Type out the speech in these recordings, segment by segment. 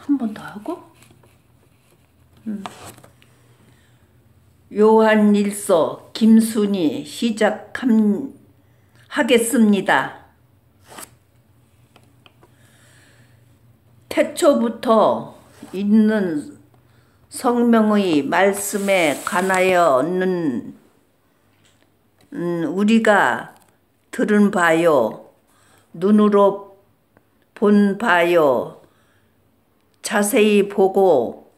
한 번 더 하고. 요한일서 김순이 시작하겠습니다. 태초부터 있는 성령의 말씀에 관하여는 우리가 들은 바요, 눈으로 본 바요, 자세히 보고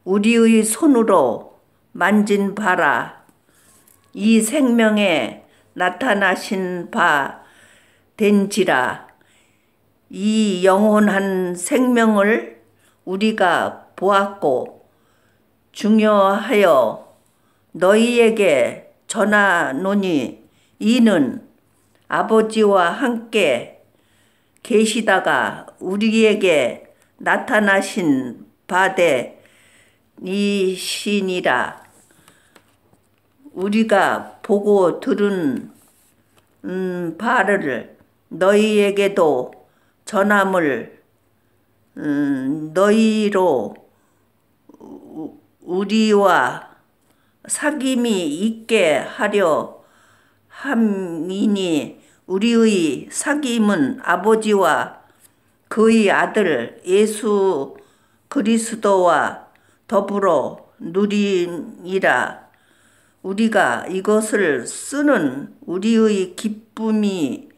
우리의 손으로 만진 바라. 이 생명에 나타나신 바 된지라. 이 영원한 생명을 우리가 보았고 중요하여 너희에게 전하노니 이는 아버지와 함께 계시다가 우리에게 나타나신 바되 이시니라. 우리가 보고 들은 바를 너희에게도 전함을 너희로 우리와 사귐이 있게 하려 함이니 우리의 사귐은 아버지와 그의 아들 예수 그리스도와 더불어 누리니라. 우리가 이것을 쓰는 우리의 기쁨이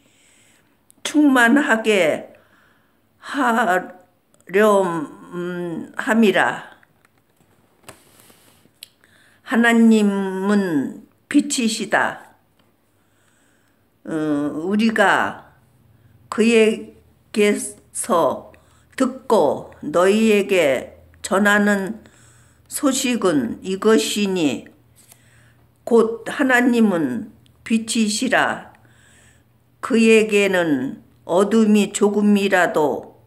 충만하게 하렴함이라. 하나님은 빛이시다. 우리가 그에게서 듣고 너희에게 전하는 소식은 이것이니 곧 하나님은 빛이시라. 그에게는 어둠이 조금이라도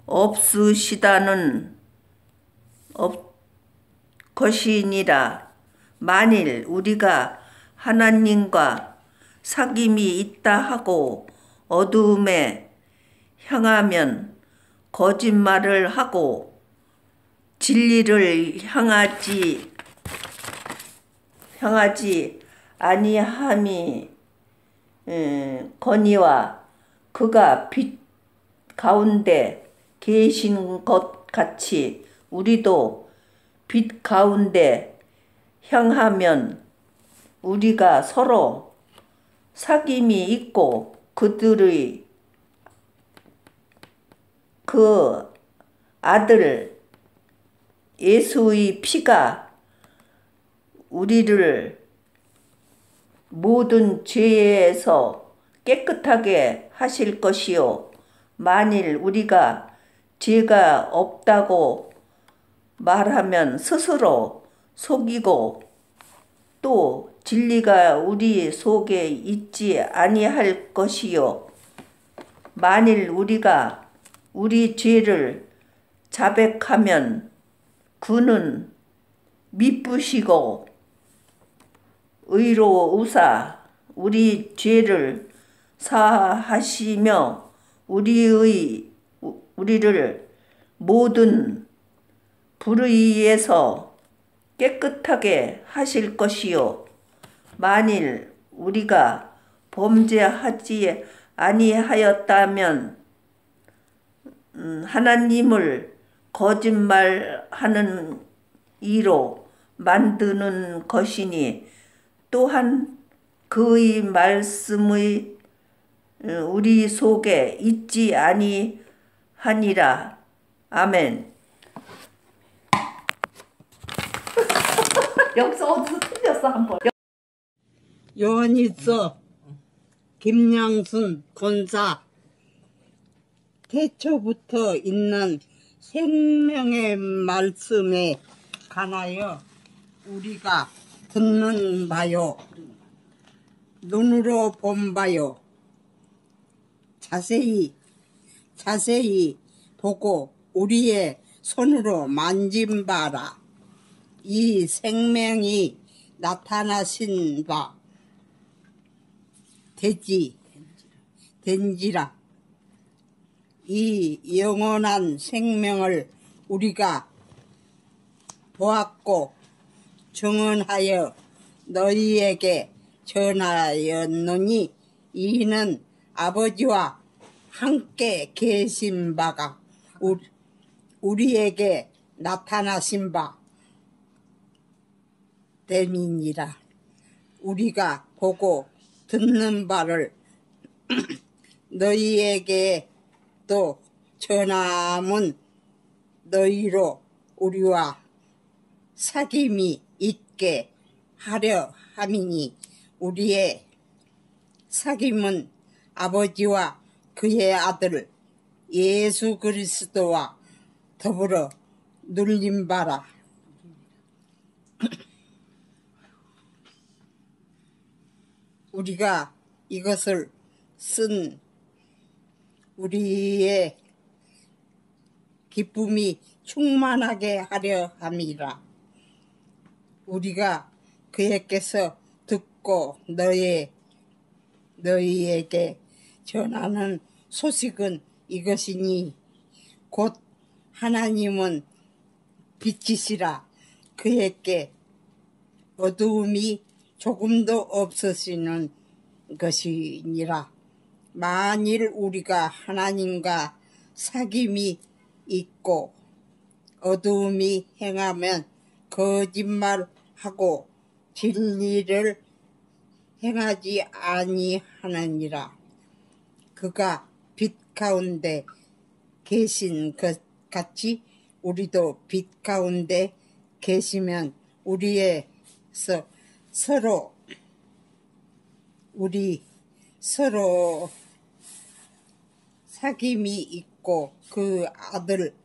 없으시다는 것이니라. 만일 우리가 하나님과 사귐이 있다 하고 어둠에 향하면 거짓말을 하고 진리를 향하지 아니함이 거니와 그가 빛 가운데 계신 것 같이 우리도 빛 가운데 향하면 우리가 서로 사귐이 있고 그들의 그 아들 예수의 피가 우리를 모든 죄에서 깨끗하게 하실 것이요. 만일 우리가 죄가 없다고 말하면 스스로 속이고 또 진리가 우리 속에 있지 아니할 것이요. 만일 우리가 우리 죄를 자백하면 그는 미쁘시고 의로우사 우리 죄를 사하시며 우리를 모든 불의에서 깨끗하게 하실 것이요. 만일 우리가 범죄하지 아니하였다면 하나님을 거짓말하는 이로 만드는 것이니 또한 그의 말씀의 우리 속에 있지 아니하니라. 아멘. 여기서 어디서 틀렸어 한번. 요한일서 김양순 권사. 태초부터 있는 생명의 말씀에 관하여 우리가 듣는 바요, 눈으로 본 바요, 자세히 보고 우리의 손으로 만진 바라. 이 생명이 나타나신 바 된지라. 이 영원한 생명을 우리가 보았고 증언하여 너희에게 전하였노니 이는 아버지와 함께 계신 바가 우리에게 나타나신 바 됨이니라. 우리가 보고 듣는 바를 너희에게 또 전함은 너희로 우리와 사귐이 있게 하려 함이니 우리의 사귐은 아버지와 그의 아들 예수 그리스도와 더불어 눌린 바라. 우리가 이것을 쓴 우리의 기쁨이 충만하게 하려 함이라. 우리가 그에게서 듣고 너희에게 전하는 소식은 이것이니 곧 하나님은 빛이시라. 그에게 어두움이 조금도 없으시는 것이니라. 만일 우리가 하나님과 사귐이 있고 어두움이 행하면 거짓말하고 진리를 행하지 아니하느니라. 그가 빛 가운데 계신 것 같이 우리도 빛 가운데 계시면 우리에서 서로 사귐이 있고 그 아들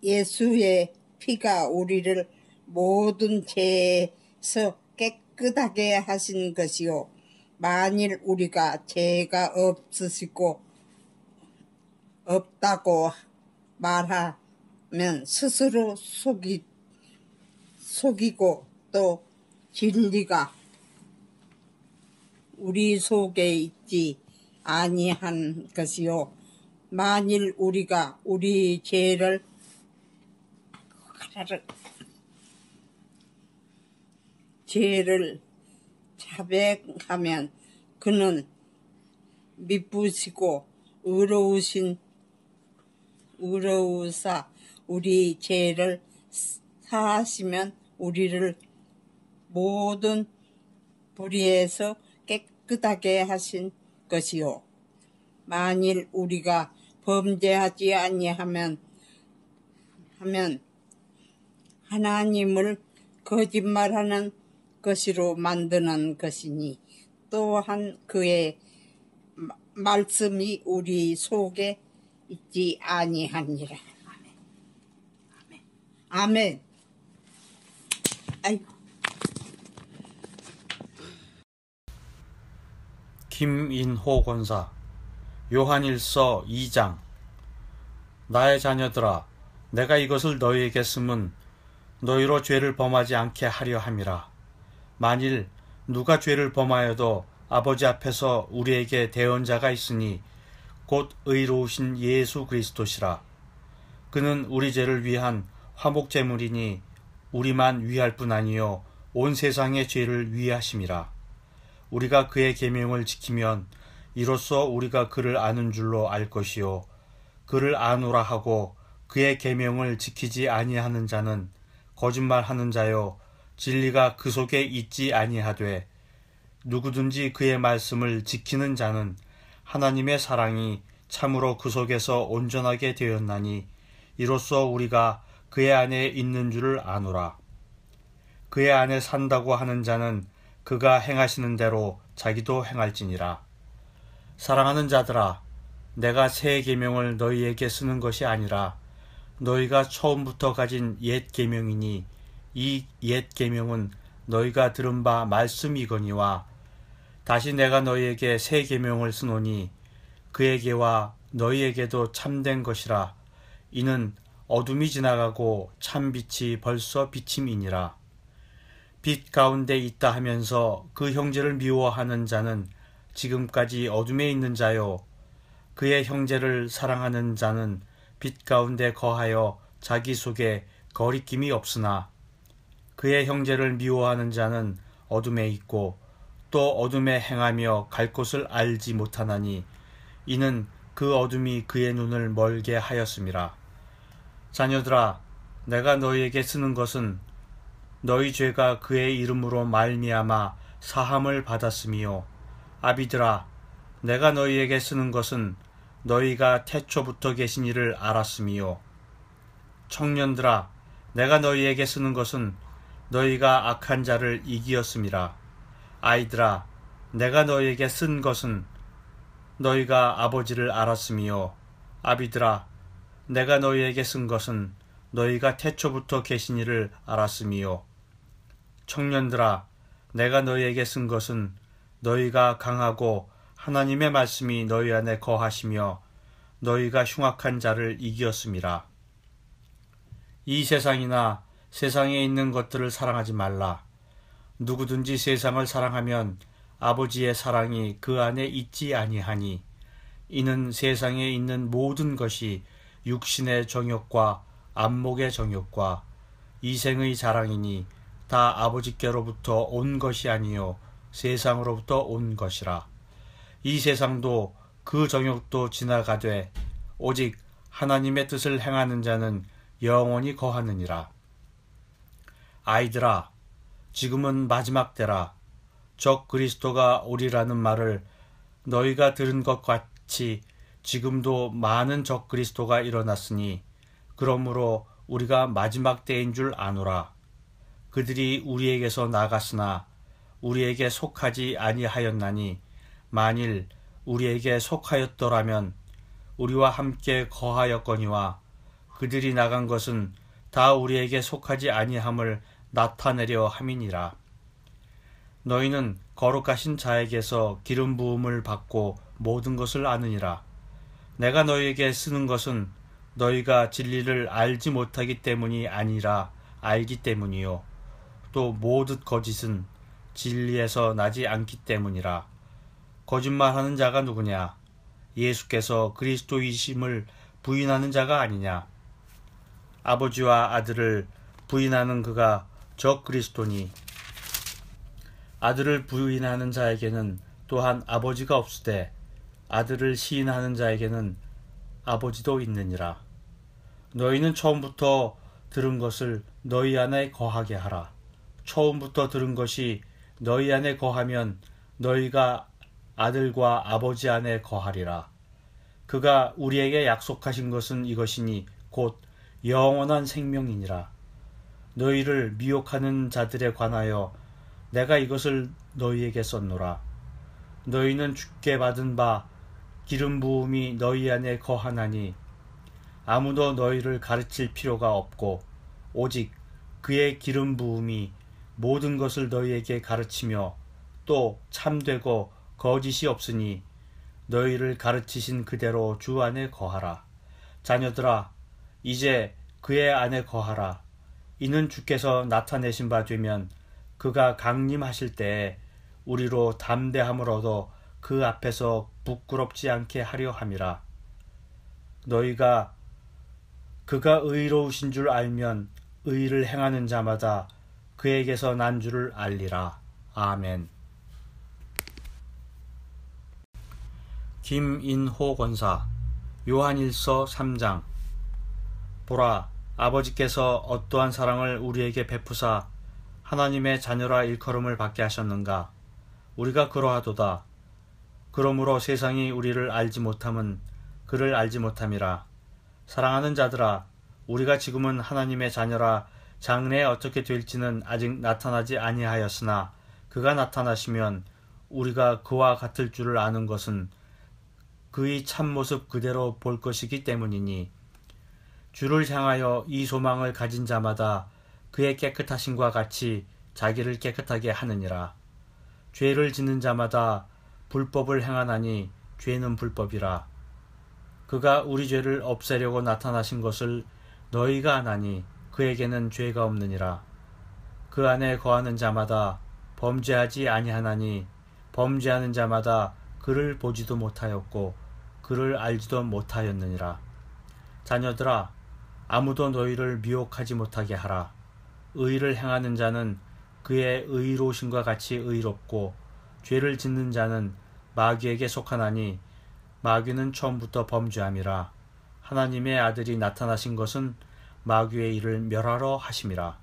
예수의 피가 우리를 모든 죄에서 깨끗하게 하신 것이요. 만일 우리가 죄가 없다고 말하면 스스로 속이고 또 진리가 우리 속에 있지 아니한 것이요. 만일 우리가 우리 죄를 자백하면 그는 미쁘시고 의로우사 우리 죄를 사하시면 우리를 모든 불의에서 깨끗하게 하신 것이요. 만일 우리가 범죄하지 아니하면 하나님을 거짓말하는 것으로 만드는 것이니 또한 그의 말씀이 우리 속에 있지 아니하니라. 아멘. 아이고. 김인호 권사. 요한일서 2장. 나의 자녀들아, 내가 이것을 너희에게 쓰면 너희로 죄를 범하지 않게 하려 함이라. 만일 누가 죄를 범하여도 아버지 앞에서 우리에게 대언자가 있으니 곧 의로우신 예수 그리스도시라. 그는 우리 죄를 위한 화목제물이니 우리만 위할 뿐 아니요 온 세상의 죄를 위하심이라. 우리가 그의 계명을 지키면 이로써 우리가 그를 아는 줄로 알 것이요 그를 아노라 하고 그의 계명을 지키지 아니하는 자는 거짓말하는 자요 진리가 그 속에 있지 아니하되 누구든지 그의 말씀을 지키는 자는 하나님의 사랑이 참으로 그 속에서 온전하게 되었나니 이로써 우리가 그의 안에 있는 줄을 아노라. 그의 안에 산다고 하는 자는 그가 행하시는 대로 자기도 행할지니라. 사랑하는 자들아, 내가 새 계명을 너희에게 쓰는 것이 아니라 너희가 처음부터 가진 옛 계명이니 이 옛 계명은 너희가 들은 바 말씀이거니와 다시 내가 너희에게 새 계명을 쓰노니 그에게와 너희에게도 참된 것이라. 이는 어둠이 지나가고 참빛이 벌써 비침이니라. 빛 가운데 있다 하면서 그 형제를 미워하는 자는 지금까지 어둠에 있는 자요 그의 형제를 사랑하는 자는 빛 가운데 거하여 자기 속에 거리낌이 없으나 그의 형제를 미워하는 자는 어둠에 있고 또 어둠에 행하며 갈 곳을 알지 못하나니 이는 그 어둠이 그의 눈을 멀게 하였음이라. 자녀들아, 내가 너희에게 쓰는 것은 너희 죄가 그의 이름으로 말미암아 사함을 받았음이요. 아비들아, 내가 너희에게 쓰는 것은 너희가 태초부터 계신 이를 알았음이요. 청년들아, 내가 너희에게 쓰는 것은 너희가 악한 자를 이기었음이라. 아이들아, 내가 너희에게 쓴 것은 너희가 아버지를 알았음이요. 아비들아, 내가 너희에게 쓴 것은 너희가 태초부터 계신 이를 알았음이요. 청년들아, 내가 너희에게 쓴 것은 너희가 강하고 하나님의 말씀이 너희 안에 거하시며 너희가 흉악한 자를 이기었음이라. 이 세상이나 세상에 있는 것들을 사랑하지 말라. 누구든지 세상을 사랑하면 아버지의 사랑이 그 안에 있지 아니하니 이는 세상에 있는 모든 것이 육신의 정욕과 안목의 정욕과 이생의 자랑이니 다 아버지께로부터 온 것이 아니요 세상으로부터 온 것이라. 이 세상도 그 정욕도 지나가되 오직 하나님의 뜻을 행하는 자는 영원히 거하느니라. 아이들아, 지금은 마지막 때라. 적 그리스도가 오리라는 말을 너희가 들은 것 같이 지금도 많은 적 그리스도가 일어났으니 그러므로 우리가 마지막 때인 줄 아노라. 그들이 우리에게서 나갔으나 우리에게 속하지 아니하였나니 만일 우리에게 속하였더라면 우리와 함께 거하였거니와 그들이 나간 것은 다 우리에게 속하지 아니함을 나타내려 함이니라. 너희는 거룩하신 자에게서 기름 부음을 받고 모든 것을 아느니라. 내가 너희에게 쓰는 것은 너희가 진리를 알지 못하기 때문이 아니라 알기 때문이요 또 모든 거짓은 진리에서 나지 않기 때문이라. 거짓말하는 자가 누구냐? 예수께서 그리스도이심을 부인하는 자가 아니냐? 아버지와 아들을 부인하는 그가 적 그리스도니 아들을 부인하는 자에게는 또한 아버지가 없으되 아들을 시인하는 자에게는 아버지도 있느니라. 너희는 처음부터 들은 것을 너희 안에 거하게 하라. 처음부터 들은 것이 너희 안에 거하면 너희가 아들과 아버지 안에 거하리라. 그가 우리에게 약속하신 것은 이것이니 곧 영원한 생명이니라. 너희를 미혹하는 자들에 관하여 내가 이것을 너희에게 썼노라. 너희는 주께 받은 바 기름 부음이 너희 안에 거하나니 아무도 너희를 가르칠 필요가 없고 오직 그의 기름 부음이 모든 것을 너희에게 가르치며 또 참되고 거짓이 없으니 너희를 가르치신 그대로 주 안에 거하라. 자녀들아, 이제 그의 안에 거하라. 이는 주께서 나타내신 바 되면 그가 강림하실 때에 우리로 담대함을 얻어 그 앞에서 부끄럽지 않게 하려 함이라. 너희가 그가 의로우신 줄 알면 의를 행하는 자마다 그에게서 난 줄을 알리라. 아멘. 김인호 권사, 요한일서 3장. 보라, 아버지께서 어떠한 사랑을 우리에게 베푸사 하나님의 자녀라 일컬음을 받게 하셨는가. 우리가 그러하도다. 그러므로 세상이 우리를 알지 못함은 그를 알지 못함이라. 사랑하는 자들아, 우리가 지금은 하나님의 자녀라 장래에 어떻게 될지는 아직 나타나지 아니하였으나 그가 나타나시면 우리가 그와 같을 줄을 아는 것은 그의 참모습 그대로 볼 것이기 때문이니 주를 향하여 이 소망을 가진 자마다 그의 깨끗하심과 같이 자기를 깨끗하게 하느니라. 죄를 짓는 자마다 불법을 행하나니 죄는 불법이라. 그가 우리 죄를 없애려고 나타나신 것을 너희가 아나니 그에게는 죄가 없느니라. 그 안에 거하는 자마다 범죄하지 아니하나니 범죄하는 자마다 그를 보지도 못하였고 그를 알지도 못하였느니라. 자녀들아, 아무도 너희를 미혹하지 못하게 하라. 의를 행하는 자는 그의 의로우심과 같이 의롭고 죄를 짓는 자는 마귀에게 속하나니 마귀는 처음부터 범죄함이라. 하나님의 아들이 나타나신 것은 마귀의 일을 멸하러 하심이라.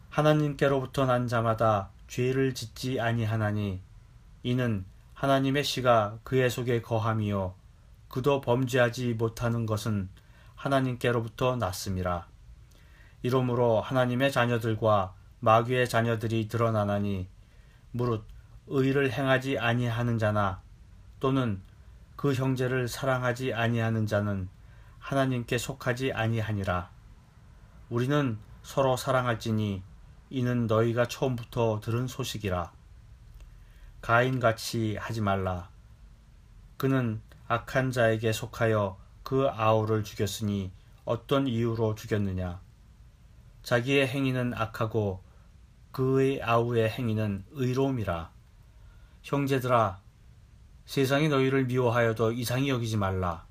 하나님께로부터 난 자마다 죄를 짓지 아니하나니 이는 하나님의 씨가 그의 속에 거함이요 그도 범죄하지 못하는 것은 하나님께로부터 났음이라. 이러므로 하나님의 자녀들과 마귀의 자녀들이 드러나나니 무릇 의를 행하지 아니하는 자나 또는 그 형제를 사랑하지 아니하는 자는 하나님께 속하지 아니하니라. 우리는 서로 사랑할지니 이는 너희가 처음부터 들은 소식이라. 가인같이 하지 말라. 그는 악한 자에게 속하여 그 아우를 죽였으니 어떤 이유로 죽였느냐. 자기의 행위는 악하고 그의 아우의 행위는 의로움이라. 형제들아, 세상이 너희를 미워하여도 이상히 여기지 말라.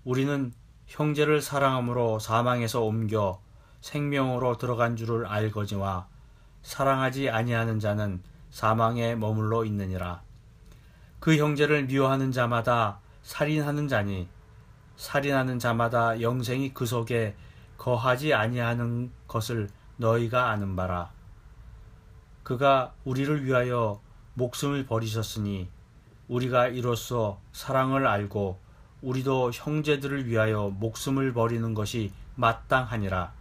우리는 형제를 사랑함으로 사망에서 옮겨 생명으로 들어간 줄을 알거니와 사랑하지 아니하는 자는 사망에 머물러 있느니라. 그 형제를 미워하는 자마다 살인하는 자니 살인하는 자마다 영생이 그 속에 거하지 아니하는 것을 너희가 아는 바라. 그가 우리를 위하여 목숨을 버리셨으니 우리가 이로써 사랑을 알고 우리도 형제들을 위하여 목숨을 버리는 것이 마땅하니라.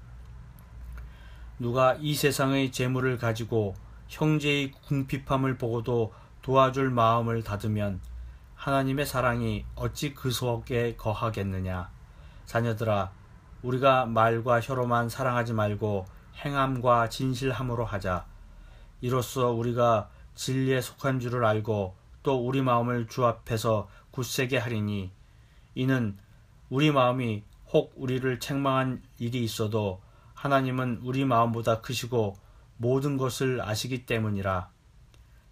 누가 이 세상의 재물을 가지고 형제의 궁핍함을 보고도 도와줄 마음을 닫으면 하나님의 사랑이 어찌 그 속에 거하겠느냐. 자녀들아, 우리가 말과 혀로만 사랑하지 말고 행함과 진실함으로 하자. 이로써 우리가 진리에 속한 줄을 알고 또 우리 마음을 주 앞에서 굳세게 하리니 이는 우리 마음이 혹 우리를 책망한 일이 있어도 하나님은 우리 마음보다 크시고 모든 것을 아시기 때문이라.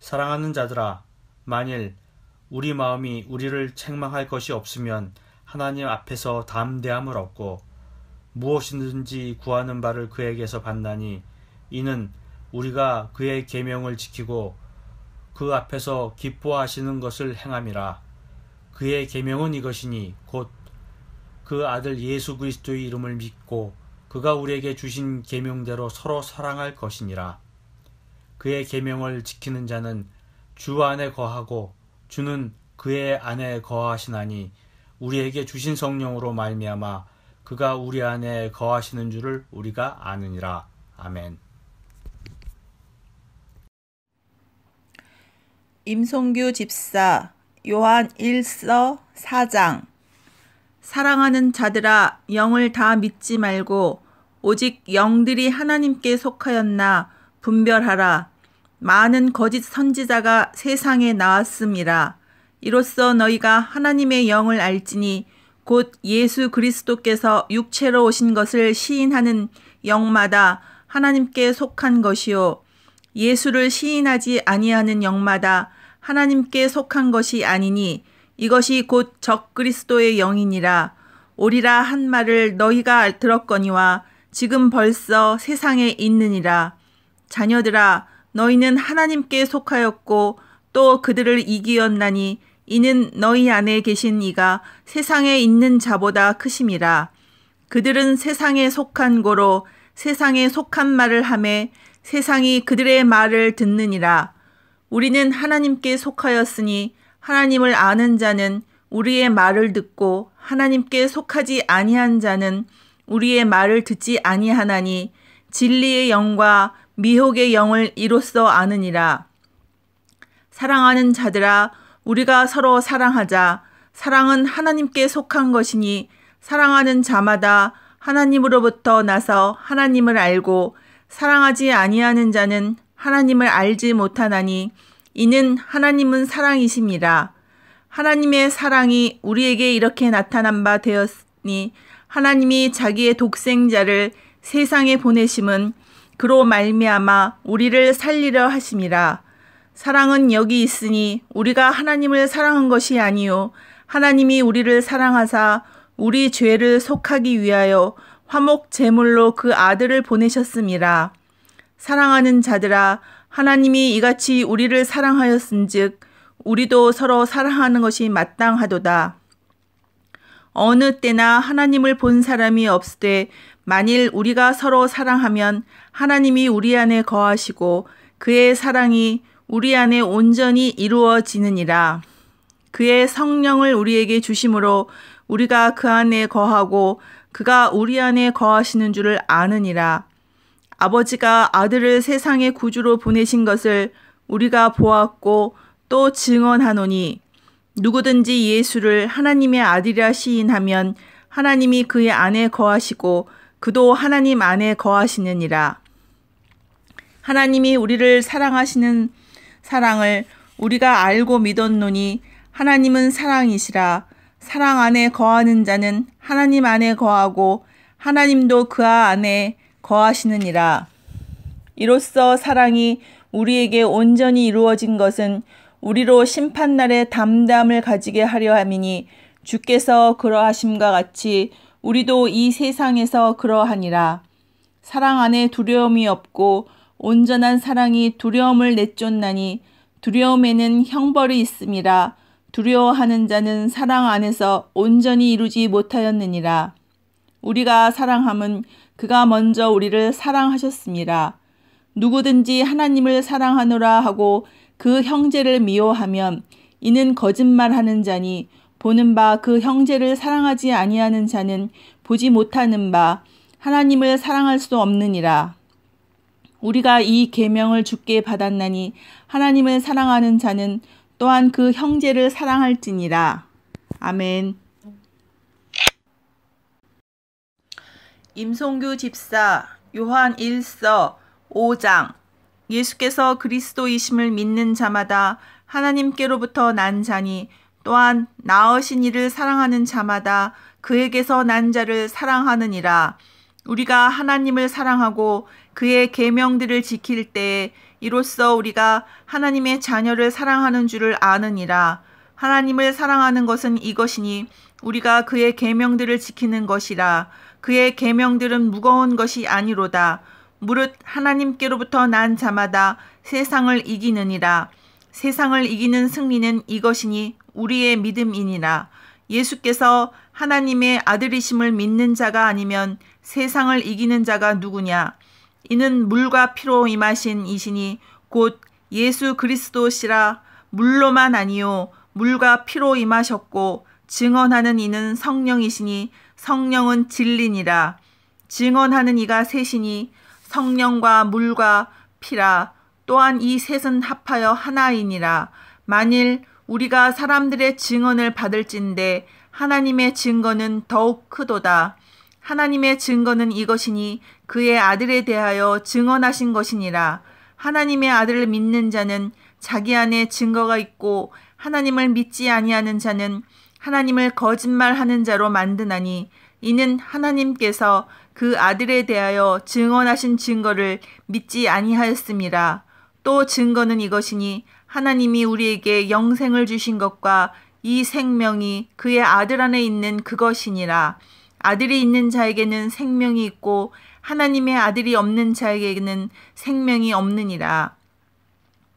사랑하는 자들아, 만일 우리 마음이 우리를 책망할 것이 없으면 하나님 앞에서 담대함을 얻고 무엇이든지 구하는 바를 그에게서 받나니 이는 우리가 그의 계명을 지키고 그 앞에서 기뻐하시는 것을 행함이라. 그의 계명은 이것이니 곧 그 아들 예수 그리스도의 이름을 믿고 그가 우리에게 주신 계명대로 서로 사랑할 것이니라. 그의 계명을 지키는 자는 주 안에 거하고 주는 그의 안에 거하시나니 우리에게 주신 성령으로 말미암아 그가 우리 안에 거하시는 줄을 우리가 아느니라. 아멘. 임송규 집사 요한 1서 4장. 사랑하는 자들아, 영을 다 믿지 말고 오직 영들이 하나님께 속하였나 분별하라. 많은 거짓 선지자가 세상에 나왔음이라. 이로써 너희가 하나님의 영을 알지니 곧 예수 그리스도께서 육체로 오신 것을 시인하는 영마다 하나님께 속한 것이요 예수를 시인하지 아니하는 영마다 하나님께 속한 것이 아니니 이것이 곧 적그리스도의 영이니라. 오리라 한 말을 너희가 들었거니와 지금 벌써 세상에 있느니라. 자녀들아, 너희는 하나님께 속하였고 또 그들을 이기었나니 이는 너희 안에 계신 이가 세상에 있는 자보다 크심이라. 그들은 세상에 속한 고로 세상에 속한 말을 하매 세상이 그들의 말을 듣느니라. 우리는 하나님께 속하였으니 하나님을 아는 자는 우리의 말을 듣고 하나님께 속하지 아니한 자는 우리의 말을 듣지 아니하나니 진리의 영과 미혹의 영을 이로써 아느니라. 사랑하는 자들아, 우리가 서로 사랑하자. 사랑은 하나님께 속한 것이니 사랑하는 자마다 하나님으로부터 나서 하나님을 알고 사랑하지 아니하는 자는 하나님을 알지 못하나니 이는 하나님은 사랑이심이라. 하나님의 사랑이 우리에게 이렇게 나타난 바 되었으니 하나님이 자기의 독생자를 세상에 보내심은 그로 말미암아 우리를 살리려 하심이라. 사랑은 여기 있으니 우리가 하나님을 사랑한 것이 아니요 하나님이 우리를 사랑하사 우리 죄를 속하기 위하여 화목 제물로 그 아들을 보내셨음이라. 사랑하는 자들아, 하나님이 이같이 우리를 사랑하였은즉 우리도 서로 사랑하는 것이 마땅하도다. 어느 때나 하나님을 본 사람이 없으되 만일 우리가 서로 사랑하면 하나님이 우리 안에 거하시고 그의 사랑이 우리 안에 온전히 이루어지느니라. 그의 성령을 우리에게 주심으로 우리가 그 안에 거하고 그가 우리 안에 거하시는 줄을 아느니라. 아버지가 아들을 세상의 구주로 보내신 것을 우리가 보았고 또 증언하노니 누구든지 예수를 하나님의 아들이라 시인하면 하나님이 그의 안에 거하시고 그도 하나님 안에 거하시느니라. 하나님이 우리를 사랑하시는 사랑을 우리가 알고 믿었노니 하나님은 사랑이시라. 사랑 안에 거하는 자는 하나님 안에 거하고 하나님도 그 안에 거하시느니라. 이로써 사랑이 우리에게 온전히 이루어진 것은 우리로 심판날에 담대함을 가지게 하려 함이니 주께서 그러하심과 같이 우리도 이 세상에서 그러하니라. 사랑 안에 두려움이 없고 온전한 사랑이 두려움을 내쫓나니 두려움에는 형벌이 있음이라. 두려워하는 자는 사랑 안에서 온전히 이루지 못하였느니라. 우리가 사랑함은 그가 먼저 우리를 사랑하셨습니다. 누구든지 하나님을 사랑하노라 하고 그 형제를 미워하면 이는 거짓말하는 자니 보는 바 그 형제를 사랑하지 아니하는 자는 보지 못하는 바 하나님을 사랑할 수 없느니라. 우리가 이 계명을 주께 받았나니 하나님을 사랑하는 자는 또한 그 형제를 사랑할지니라. 아멘. 임송규 집사 요한 1서 5장. 예수께서 그리스도이심을 믿는 자마다 하나님께로부터 난 자니 또한 낳으신 이를 사랑하는 자마다 그에게서 난 자를 사랑하느니라. 우리가 하나님을 사랑하고 그의 계명들을 지킬 때에 이로써 우리가 하나님의 자녀를 사랑하는 줄을 아느니라. 하나님을 사랑하는 것은 이것이니 우리가 그의 계명들을 지키는 것이라. 그의 계명들은 무거운 것이 아니로다. 무릇 하나님께로부터 난 자마다 세상을 이기느니라. 세상을 이기는 승리는 이것이니 우리의 믿음이니라. 예수께서 하나님의 아들이심을 믿는 자가 아니면 세상을 이기는 자가 누구냐? 이는 물과 피로 임하신 이시니 곧 예수 그리스도시라. 물로만 아니요 물과 피로 임하셨고 증언하는 이는 성령이시니 성령은 진리니라. 증언하는 이가 셋이니 성령과 물과 피라. 또한 이 셋은 합하여 하나이니라. 만일 우리가 사람들의 증언을 받을진대 하나님의 증거는 더욱 크도다. 하나님의 증거는 이것이니 그의 아들에 대하여 증언하신 것이니라. 하나님의 아들을 믿는 자는 자기 안에 증거가 있고 하나님을 믿지 아니하는 자는 하나님을 거짓말하는 자로 만드나니 이는 하나님께서 그 아들에 대하여 증언하신 증거를 믿지 아니하였음이라. 또 증거는 이것이니 하나님이 우리에게 영생을 주신 것과 이 생명이 그의 아들 안에 있는 그것이니라. 아들이 있는 자에게는 생명이 있고 하나님의 아들이 없는 자에게는 생명이 없느니라.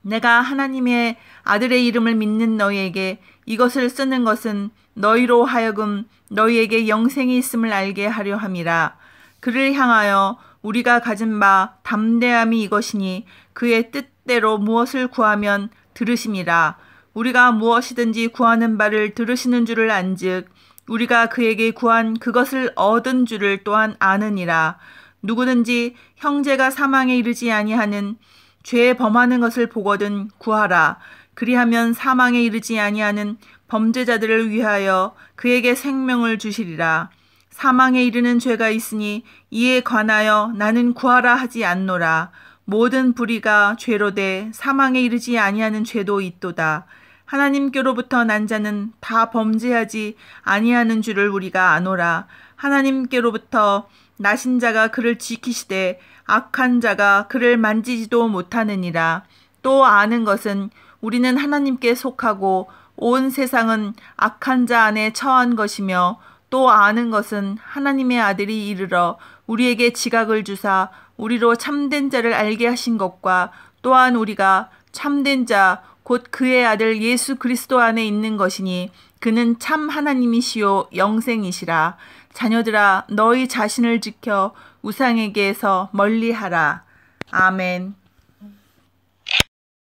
내가 하나님의 아들의 이름을 믿는 너희에게 이것을 쓰는 것은 너희로 하여금 너희에게 영생이 있음을 알게 하려 함이라. 그를 향하여 우리가 가진 바 담대함이 이것이니 그의 뜻대로 무엇을 구하면 들으심이라. 우리가 무엇이든지 구하는 바를 들으시는 줄을 안즉 우리가 그에게 구한 그것을 얻은 줄을 또한 아느니라. 누구든지 형제가 사망에 이르지 아니하는 죄 범하는 것을 보거든 구하라. 그리하면 사망에 이르지 아니하는 범죄자들을 위하여 그에게 생명을 주시리라. 사망에 이르는 죄가 있으니 이에 관하여 나는 구하라 하지 않노라. 모든 불의가 죄로 돼 사망에 이르지 아니하는 죄도 있도다. 하나님께로부터 난 자는 다 범죄하지 아니하는 줄을 우리가 아노라. 하나님께로부터 나신 자가 그를 지키시되 악한 자가 그를 만지지도 못하느니라. 또 아는 것은 우리는 하나님께 속하고 온 세상은 악한 자 안에 처한 것이며 또 아는 것은 하나님의 아들이 이르러 우리에게 지각을 주사 우리로 참된 자를 알게 하신 것과 또한 우리가 참된 자 곧 그의 아들 예수 그리스도 안에 있는 것이니 그는 참 하나님이시요 영생이시라. 자녀들아 너희 자신을 지켜 우상에게서 멀리하라. 아멘.